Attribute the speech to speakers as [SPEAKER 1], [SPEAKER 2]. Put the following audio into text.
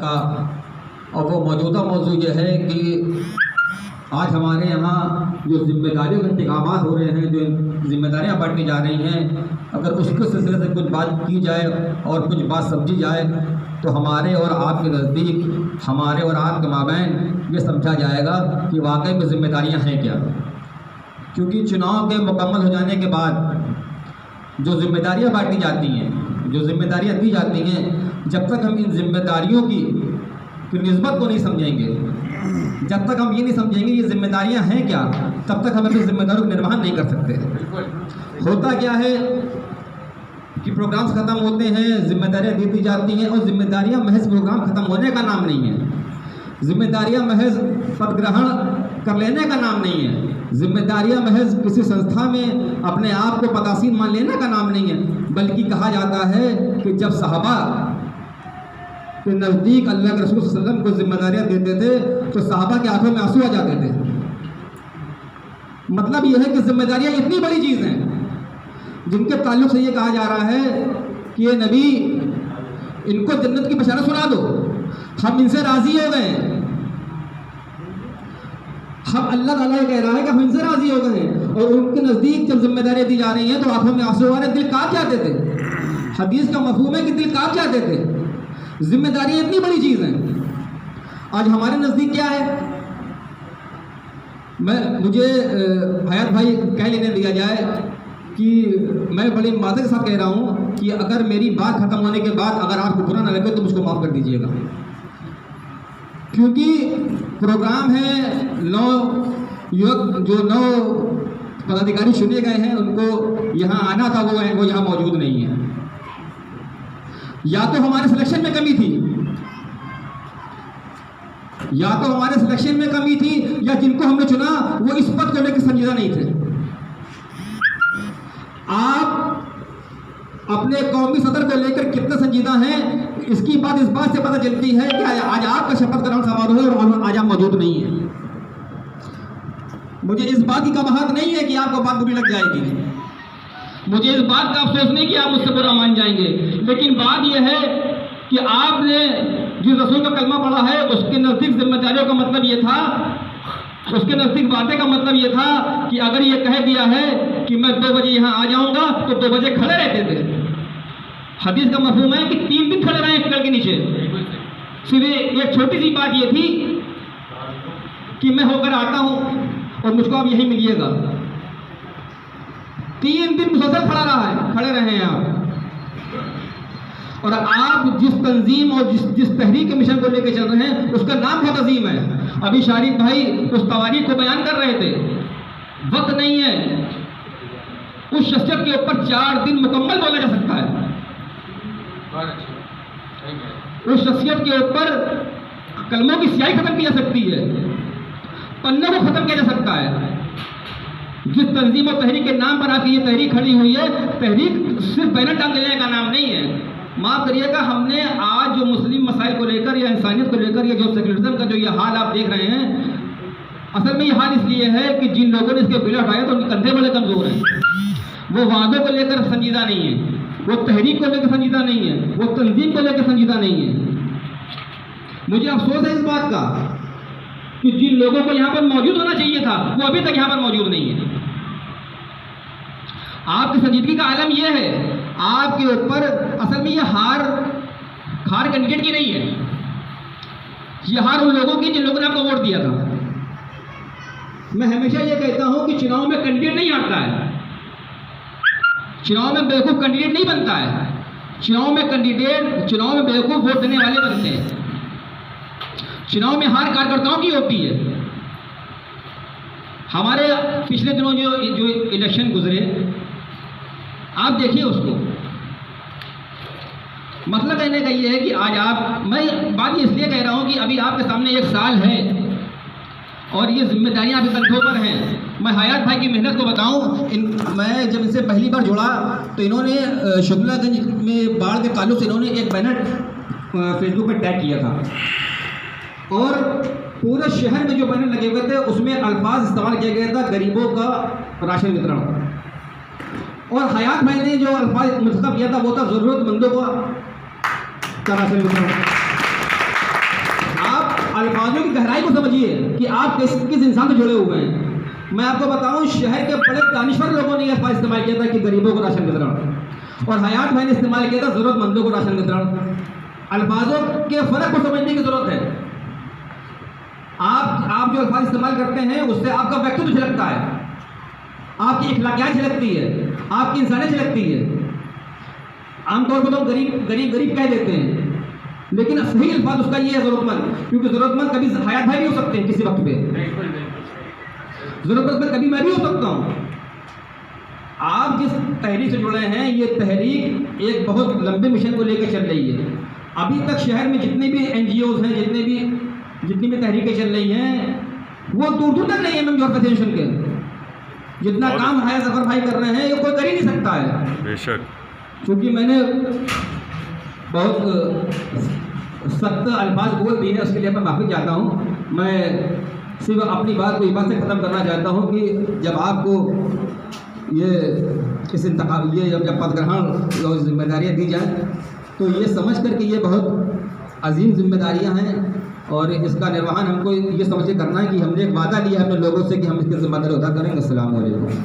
[SPEAKER 1] का, और वो मौजूदा मौजू ये है कि आज हमारे यहाँ जो जिम्मेदारियों के इंतखाबात हो रहे हैं, जो जिम्मेदारियाँ बांटी जा रही हैं, अगर उसके सिलसिले से कुछ बात की जाए और कुछ बात समझी जाए तो हमारे और आपके नज़दीक, हमारे और आपके माबैन ये समझा जाएगा कि वाकई में जिम्मेदारियाँ हैं क्या। क्योंकि चुनाव के मुकम्मल हो जाने के बाद जो जिम्मेदारियाँ बांटी जाती हैं, जो जिम्मेदारियाँ दी जाती हैं, जब तक हम इन जिम्मेदारियों की निस्बत को नहीं समझेंगे, जब तक हम ये नहीं समझेंगे ये जिम्मेदारियां हैं क्या, तब तक हम अपनी जिम्मेदारियों का निर्वहन नहीं कर सकते। होता क्या है कि प्रोग्राम्स ख़त्म होते हैं, जिम्मेदारियां दी जाती हैं, और जिम्मेदारियां महज प्रोग्राम ख़त्म होने का नाम नहीं है, जिम्मेदारियां महज पद ग्रहण कर लेने का नाम नहीं है, जिम्मेदारियां महज किसी संस्था में अपने आप को पदासीन मान लेने का नाम नहीं है, बल्कि कहा जाता है कि जब सहाबा के नज़दीक अल्लाह के रसूल सल्लल्लाहु अलैहि वसल्लम को जिम्मेदारियाँ देते थे तो सहाबा के आंखों में आंसू आ जाते थे। मतलब यह है कि जिम्मेदारियाँ इतनी बड़ी चीज़ हैं जिनके ताल्लुक से ये कहा जा रहा है कि ये नबी, इनको जन्नत की बशारत सुना दो, हम इनसे राज़ी हो गए, हम अल्लाह ताला ये कह रहा है कि हम इनसे राज़ी हो गए, और उनके नज़दीक जब जिम्मेदारियाँ दी जा रही हैं तो आंखों में आंसू आ रहे। दिल काँप जाते थे। हदीस का मफहूम है कि दिल काँप जाते थे। जिम्मेदारी इतनी बड़ी चीज़ है। आज हमारे नज़दीक क्या है, मुझे हयात भाई कह लेने दिया जाए कि मैं बड़ी मादे के साथ कह रहा हूँ कि अगर मेरी बात ख़त्म होने के बाद अगर आपको बुरा ना लगे तो मुझको माफ़ कर दीजिएगा, क्योंकि प्रोग्राम है 9 युवक, जो 9 पदाधिकारी चुने गए हैं, उनको यहाँ आना था, वो यहाँ मौजूद नहीं है। या तो हमारे सिलेक्शन में कमी थी, या तो हमारे सिलेक्शन में कमी थी, या जिनको हमने चुना वो इस पद को लेकर संजीदा नहीं थे। आप अपने कौमी सदर को लेकर कितने संजीदा हैं, इसकी बात इस बात से पता चलती है कि आज आपका शपथ ग्रहण समारोह है और आज आप मौजूद नहीं है। मुझे इस बात की कबाहत नहीं है कि आपको बात बुरी लग जाएगी, मुझे इस बात का अफसोस नहीं कि आप मुझसे बुरा मान जाएंगे, लेकिन बात यह है कि आपने जिस रसूल का कलमा पढ़ा है उसके नज़दीक जिम्मेदारियों का मतलब ये था, उसके नज़दीक बातें का मतलब ये था कि अगर ये कह दिया है कि मैं 2 बजे यहाँ आ जाऊँगा तो 2 बजे खड़े रहते थे। हदीस का मफहूम है कि 3 दिन खड़े रहे पेड़ के नीचे। सिर्फ एक छोटी सी बात ये थी कि मैं होकर आता हूँ और मुझको आप यहीं मिलिएगा। 3 दिन मुसलसल खड़े रहे हैं आप, और आप जिस तंजीम और जिस तहरीक के मिशन को लेकर चल रहे हैं उसका नाम बहुत अजीम है। अभी शारिक भाई उस तवारीख को बयान कर रहे थे, वक्त नहीं है, उस शख्सियत के ऊपर 4 दिन मुकम्मल बोला जा सकता है, उस शख्सियत के ऊपर कलमों की स्याही खत्म की जा सकती है, पन्नों को खत्म किया जा सकता है। जिस तंजीम और तहरीक के नाम पर आपकी ये तहरीक खड़ी हुई है, तहरीक सिर्फ बैनर टांग देने का नाम नहीं है। माफ़ करिएगा, हमने आज जो मुस्लिम मसाइल को लेकर या इंसानियत को लेकर या जो सेकुलरिज्म का जो ये हाल आप देख रहे हैं, असल में ये हाल इसलिए है कि जिन लोगों ने इसके बिल उठाया तो उनके कंधे बड़े कमज़ोर हैं। वो वादों को लेकर संजीदा नहीं है, वो तहरीक को लेकर संजीदा नहीं है, वो तंजीम को लेकर संजीदा नहीं है। मुझे अफसोस है इस बात का कि जिन लोगों को यहाँ पर मौजूद होना चाहिए था वो अभी तक यहाँ पर मौजूद नहीं है। आपकी संजीदगी का आलम यह है, आपके ऊपर असल में ये हार कैंडिडेट की नहीं है, ये हार उन लोगों की जिन लोगों ने आपको वोट दिया था। मैं हमेशा ये कहता हूं कि चुनाव में कैंडिडेट नहीं हारता है, चुनाव में बेवकूफ़ कैंडिडेट नहीं बनता है, चुनाव में बेवकूफ़ वोट देने वाले बनते हैं। चुनाव में हार कार्यकर्ताओं की होती है। हमारे पिछले दिनों जो इलेक्शन गुजरे, आप देखिए उसको, मतलब कहने का ये है कि आज मैं बात ये इसलिए कह रहा हूँ कि अभी आपके सामने 1 साल है और ये जिम्मेदारियाँ आपके कंधों पर हैं। मैं हयात भाई की मेहनत को बताऊँ, मैं जब इनसे पहली बार जुड़ा तो इन्होंने शुक्लागंज में बाढ़ के ताल्लुक से इन्होंने एक बैनर फेसबुक पर टैग किया था, और पूरे शहर में जो बैनर लगे हुए थे उसमें अल्फाज इस्तेमाल किया गया था, गरीबों का राशन वितरण। और हयात भाई ने जो अल्फाज मुंतखब किया था वो था ज़रूरतमंदों का राशन वितरण। अल्फाजों की गहराई को समझिए कि आप किस इंसान से जुड़े हुए हैं। मैं आपको बताऊं, शहर के बड़े दानिश्वर लोगों ने यह अल्फाज इस्तेमाल किया था कि गरीबों को राशन वितरण, और हयात भाई ने इस्तेमाल किया था ज़रूरतमंदों को राशन वितरण। अल्फाजों के फ़र्क को समझने की ज़रूरत है। आप जो अल्फाज इस्तेमाल करते हैं उससे आपका व्यक्तित्व झलकता है, आपकी इखलाकियात झलकती है, आपकी इंसानियत झलकती है। आमतौर पर तो गरीब कह देते हैं, लेकिन सही अल्फाज उसका ये है ज़रूरतमंद, क्योंकि ज़रूरतमंद कभी हयात भाई भी हो सकते हैं किसी वक्त पे, ज़रूरतमंद कभी मैं भी हो सकता हूँ। आप जिस तहरीक से जुड़े हैं, ये तहरीक एक बहुत लंबे मिशन को लेकर चल रही है। अभी तक शहर में जितने भी NGOs हैं, जितनी भी तहरीकें चल रही हैं, वो दूर तक नहीं है मैम जौहर एसोसिएशन के। जितना काम हया जफर भाई कर रहे हैं ये कोई कर ही नहीं सकता है।
[SPEAKER 2] बेशक।
[SPEAKER 1] क्योंकि मैंने बहुत सख्त अल्फाज बोल दिए हैं, उसके लिए मैं माफ़ी चाहता हूँ। मैं सिर्फ अपनी बात को इस बात से ख़त्म करना चाहता हूँ कि जब आपको ये जब पद ग्रहण और जिम्मेदारियाँ दी जाएँ तो ये समझ कर कि ये बहुत अजीम जिम्मेदारियाँ हैं, और इसका निर्वहन हमको ये समझ के करना है कि हमने एक वादा लिया है अपने लोगों से कि हम इसकी जिम्मेदारी अदा करेंगे। अस्सलाम वालेकुम।